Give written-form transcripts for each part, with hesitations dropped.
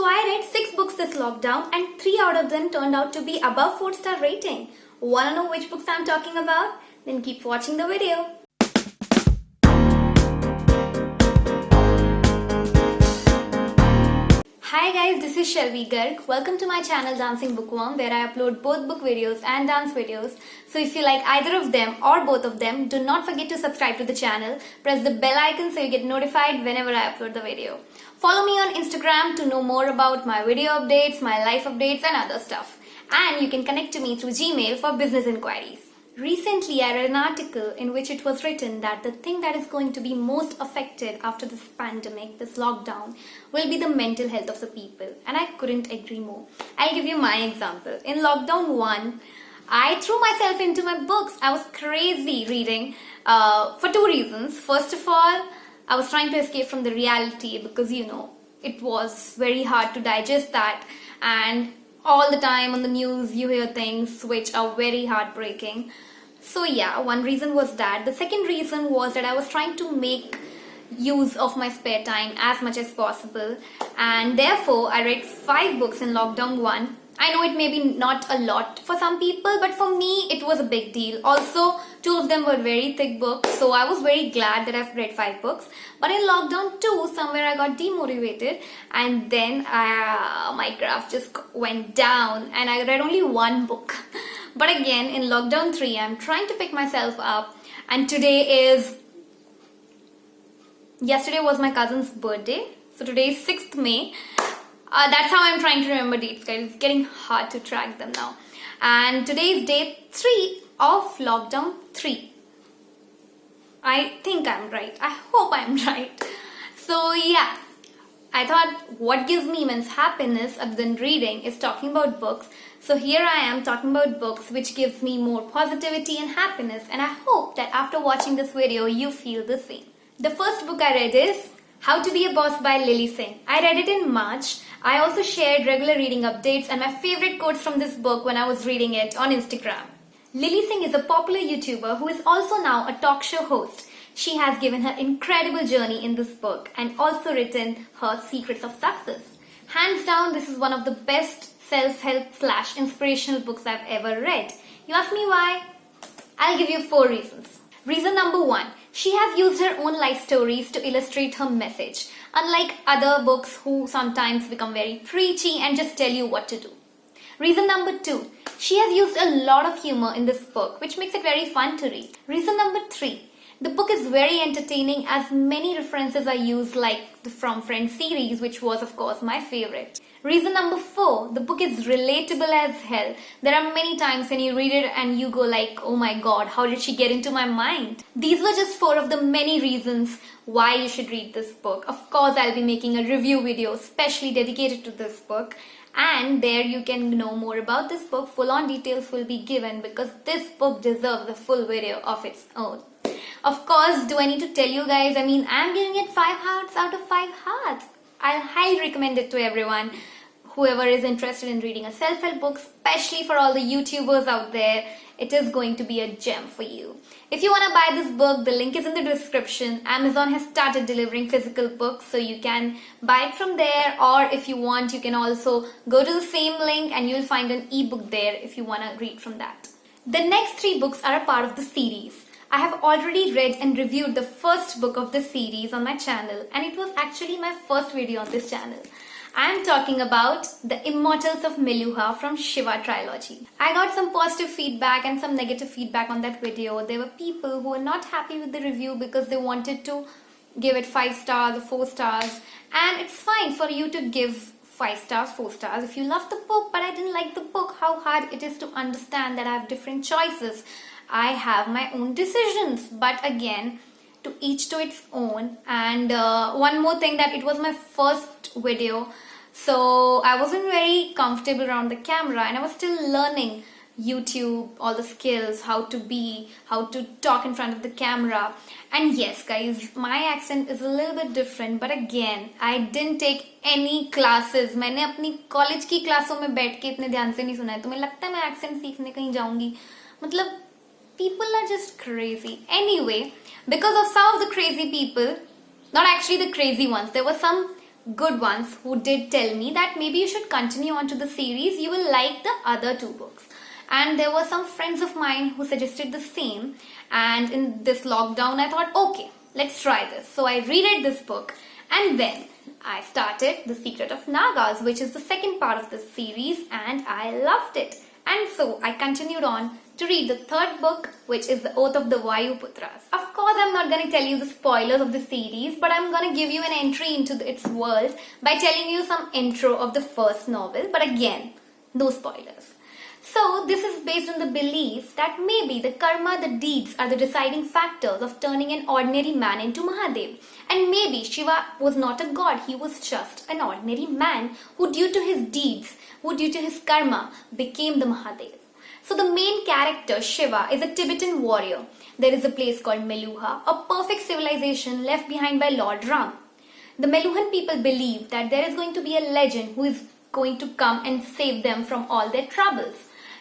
I read 6 books this lockdown and 3 out of them turned out to be above 4-star rating. Wanna know which books I'm talking about? Then keep watching the video. Hi guys, this is Shelvi Garg. Welcome to my channel Dancing Bookworm, where I upload both book videos and dance videos. So if you like either of them or both of them, do not forget to subscribe to the channel. Press the bell icon so you get notified whenever I upload the video. Follow me on Instagram to know more about my video updates, my life updates and other stuff. And you can connect to me through Gmail for business inquiries. Recently, I read an article in which it was written that the thing that is going to be most affected after this pandemic, this lockdown, will be the mental health of the people. And I couldn't agree more. I'll give you my example. In lockdown 1, I threw myself into my books. I was crazy reading for 2 reasons. First of all, I was trying to escape from the reality because, it was very hard to digest that. And all the time on the news, you hear things which are very heartbreaking. So yeah, one reason was that. The second reason was that I was trying to make use of my spare time as much as possible. And therefore, I read 5 books in lockdown 1. I know it may be not a lot for some people, but for me, it was a big deal. Also, 2 of them were very thick books, so I was very glad that I've read 5 books. But in lockdown 2, somewhere I got demotivated, and then my graph just went down, and I read only 1 book. But again, in lockdown 3, I'm trying to pick myself up, and yesterday was my cousin's birthday, so today is 6th May. That's how I'm trying to remember dates, guys. It's getting hard to track them now. And today is day 3 of lockdown 3. I think I'm right. I hope I'm right. So yeah, I thought what gives me immense happiness other than reading is talking about books. So here I am talking about books which gives me more positivity and happiness. And I hope that after watching this video, you feel the same. The first book I read is How to Be a Boss by Lily Singh. I read it in March. I also shared regular reading updates and my favorite quotes from this book when I was reading it on Instagram. Lily Singh is a popular YouTuber who is also now a talk show host. She has given her incredible journey in this book and also written her Secrets of Success. Hands down, this is one of the best self-help / inspirational books I've ever read. You ask me why? I'll give you 4 reasons. Reason number 1. She has used her own life stories to illustrate her message, unlike other books who sometimes become very preachy and just tell you what to do. Reason number 2. She has used a lot of humor in this book, which makes it very fun to read. Reason number 3. The book is very entertaining as many references are used, like the From Friends series, which was of course my favorite. Reason number 4, the book is relatable as hell. There are many times when you read it and you go like, oh my god, how did she get into my mind? These were just 4 of the many reasons why you should read this book. Of course, I'll be making a review video specially dedicated to this book. And there you can know more about this book. Full-on details will be given because this book deserves a full video of its own. Of course, do I need to tell you guys? I'm giving it 5 hearts out of 5 hearts. I'll highly recommend it to everyone. Whoever is interested in reading a self-help book, especially for all the YouTubers out there, it is going to be a gem for you. If you want to buy this book, the link is in the description. Amazon has started delivering physical books, so you can buy it from there. Or if you want, you can also go to the same link and you'll find an ebook there if you want to read from that. The next 3 books are a part of the series. I have already read and reviewed the first book of the series on my channel, and it was actually my first video on this channel. I am talking about The Immortals of Meluha from Shiva Trilogy. I got some positive feedback and some negative feedback on that video. There were people who were not happy with the review because they wanted to give it 5 stars or 4 stars. And it's fine for you to give 5 stars, 4 stars if you love the book, but I didn't like the book. How hard it is to understand that I have different choices. I have my own decisions, but again, to each to its own. And one more thing, that it was my first video, so I wasn't very comfortable around the camera and I was still learning YouTube, all the skills, how to talk in front of the camera. And yes guys, my accent is a little bit different, but again, I didn't take any classes. मैंने अपनी college की क्लासों में बैठ के इतने ध्यान से नहीं सुना है, तो मुझे लगता है मैं accent सीखने कहीं जाऊंगी. मतलब people are just crazy. Anyway, because of some of the crazy people, not actually the crazy ones, there were some good ones who did tell me that maybe you should continue on to the series, you will like the other two books. And there were some friends of mine who suggested the same, and in this lockdown I thought, okay, let's try this. So I reread this book, and then I started The Secret of Nagas, which is the second part of this series, and I loved it. And so I continued on to read the third book, which is The Oath of the Vayuputras. Of course, I'm not going to tell you the spoilers of the series, but I'm going to give you an entry into its world by telling you some intro of the first novel. But again, no spoilers. So this is based on the belief that maybe the karma, the deeds are the deciding factors of turning an ordinary man into Mahadev. And maybe Shiva was not a god, he was just an ordinary man who due to his deeds, who due to his karma became the Mahadev. So the main character, Shiva, is a Tibetan warrior. There is a place called Meluha, a perfect civilization left behind by Lord Ram. The Meluhan people believe that there is going to be a legend who is going to come and save them from all their troubles.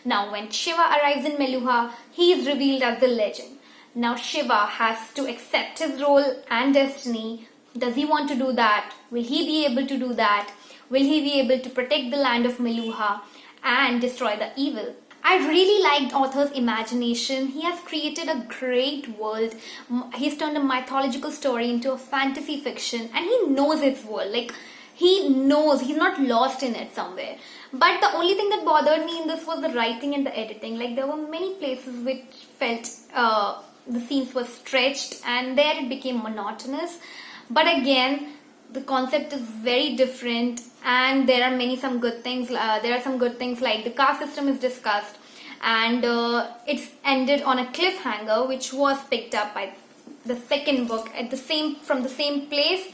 Now when Shiva arrives in Meluha, he is revealed as the legend. Now Shiva has to accept his role and destiny. Does he want to do that? Will he be able to do that? Will he be able to protect the land of Meluha and destroy the evil? I really liked author's imagination. He has created a great world. He's turned a mythological story into a fantasy fiction, and he knows its world. Like, he knows, he's not lost in it somewhere. But the only thing that bothered me in this was the writing and the editing. Like, there were many places which felt the scenes were stretched, and there it became monotonous. But again, the concept is very different, and there are some good things. There are some good things like the caste system is discussed, and it's ended on a cliffhanger, which was picked up by the second book from the same place.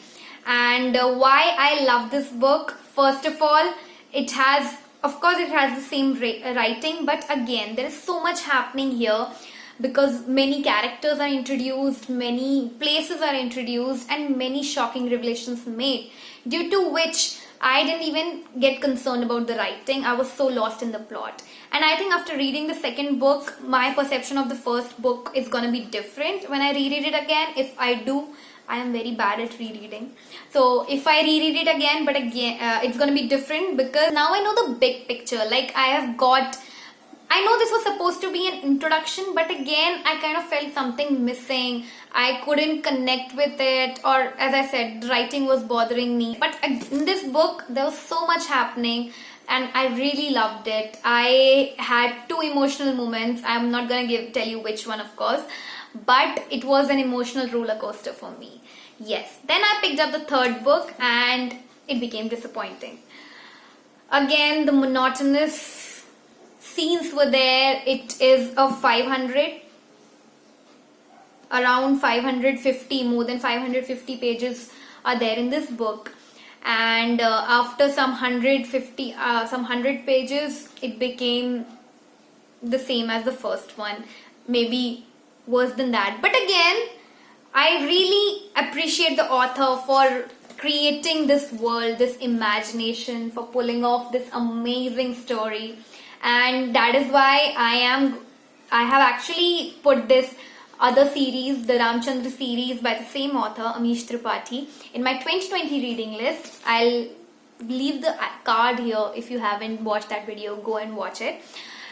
And why I love this book, first of all, it has the same writing, but again, there is so much happening here because many characters are introduced, many places are introduced, and many shocking revelations made, due to which I didn't even get concerned about the writing. I was so lost in the plot. And I think after reading the second book, my perception of the first book is going to be different when I reread it again. If I do, I am very bad at rereading. So if I reread it again, but again, it's going to be different because now I know the big picture. Like, I know this was supposed to be an introduction, but again, I kind of felt something missing. I couldn't connect with it, or as I said, the writing was bothering me. But in this book, there was so much happening, and I really loved it. I had two emotional moments. I'm not gonna tell you which one, of course, but it was an emotional roller coaster for me. Yes. Then I picked up the third book, and it became disappointing. Again, the monotonous scenes were there. It is a 500, around 550, more than 550 pages are there in this book, and after some 100 pages, it became the same as the first one, maybe worse than that. But again, I really appreciate the author for creating this world, this imagination, for pulling off this amazing story. And that is why I have actually put this other series, the Ramchandra series by the same author, Amish Tripathi, in my 2020 reading list. I'll leave the card here. If you haven't watched that video, go and watch it.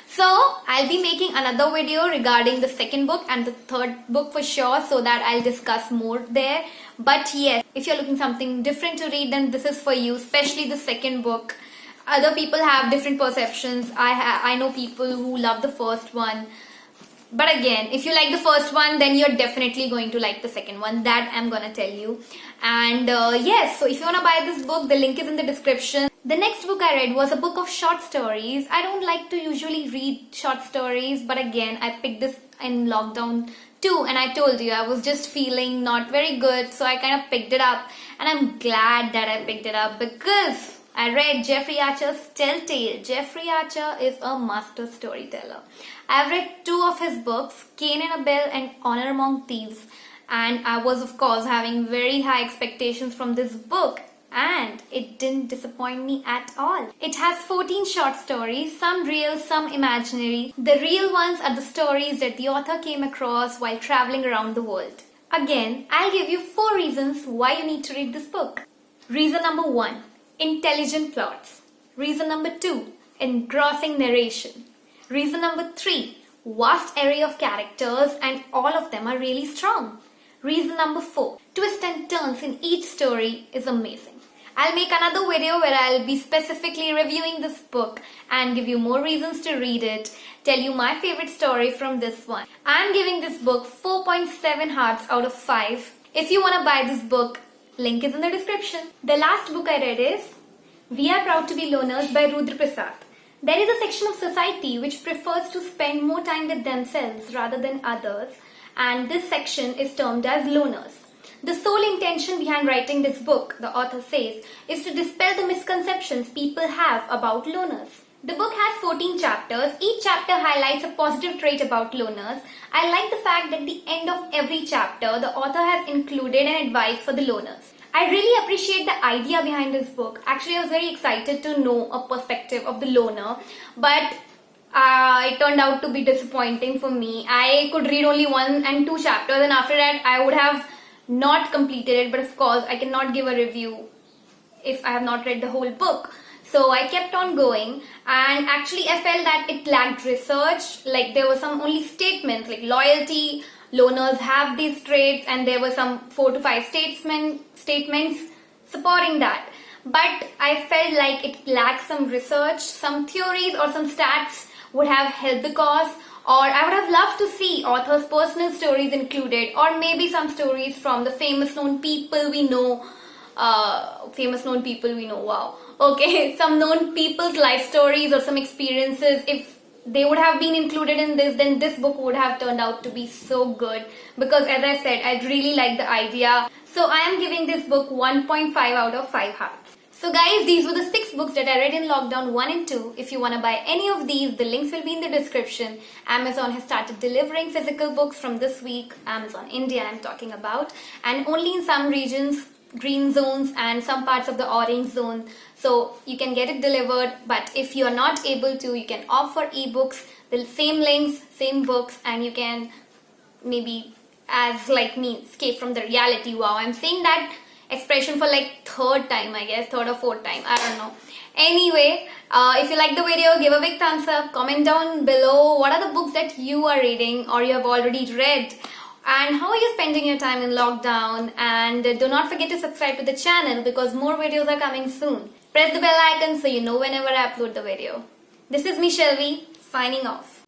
So I'll be making another video regarding the second book and the third book for sure, so that I'll discuss more there. But yes, if you're looking something different to read, then this is for you, especially the second book. Other people have different perceptions. I know people who love the first one. But again, if you like the first one, then you're definitely going to like the second one. That I'm gonna tell you. And yes, so if you wanna buy this book, the link is in the description. The next book I read was a book of short stories. I don't like to usually read short stories, but again, I picked this in lockdown too, and I told you I was just feeling not very good, so I kind of picked it up, and I'm glad that I picked it up because I read Jeffrey Archer's Telltale. Jeffrey Archer is a master storyteller. I've read two of his books, Cain and Abel and Honor Among Thieves, and I was of course having very high expectations from this book, and it didn't disappoint me at all. It has 14 short stories, some real, some imaginary. The real ones are the stories that the author came across while traveling around the world. Again, I'll give you 4 reasons why you need to read this book. Reason number 1, intelligent plots. Reason number 2, engrossing narration. Reason number 3, vast array of characters and all of them are really strong. Reason number 4, twists and turns in each story is amazing. I'll make another video where I'll be specifically reviewing this book and give you more reasons to read it, tell you my favorite story from this one. I'm giving this book 4.7 hearts out of 5. If you want to buy this book, link is in the description. The last book I read is We Are Proud to Be Loners by Rudra Prasad. There is a section of society which prefers to spend more time with themselves rather than others, and this section is termed as loners. The sole intention behind writing this book, the author says, is to dispel the misconceptions people have about loners. The book has 14 chapters. Each chapter highlights a positive trait about loners. I like the fact that at the end of every chapter, the author has included an advice for the loners. I really appreciate the idea behind this book. Actually, I was very excited to know a perspective of the loner, but it turned out to be disappointing for me. I could read only 1 and 2 chapters, and after that, I would have not completed it, but of course I cannot give a review if I have not read the whole book. So I kept on going, and actually I felt that it lacked research. Like there were some only statements like loyalty, loners have these traits, and there were some 4 to 5 statements supporting that. But I felt like it lacked some research, some theories or some stats would have helped the cause. Or I would have loved to see authors' personal stories included, or maybe some stories from the famous known people we know. Wow. Okay, some known people's life stories or some experiences. If they would have been included in this, then this book would have turned out to be so good. Because as I said, I really like the idea. So I am giving this book 1.5 out of 5 hearts. So guys, these were the 6 books that I read in lockdown 1 and 2. If you want to buy any of these, the links will be in the description. Amazon has started delivering physical books from this week. Amazon India I'm talking about. And only in some regions, green zones and some parts of the orange zone. So you can get it delivered. But if you're not able to, you can opt for ebooks. The same links, same books, and you can maybe, as like me, escape from the reality. Wow, I'm saying that expression for like 3rd time, I guess, 3rd or 4th time, I don't know. Anyway, if you like the video, give a big thumbs up, comment down below what are the books that you are reading or you have already read, and how are you spending your time in lockdown. And do not forget to subscribe to the channel because more videos are coming soon. Press the bell icon so you know whenever I upload the video. This is me, Shelvi, signing off.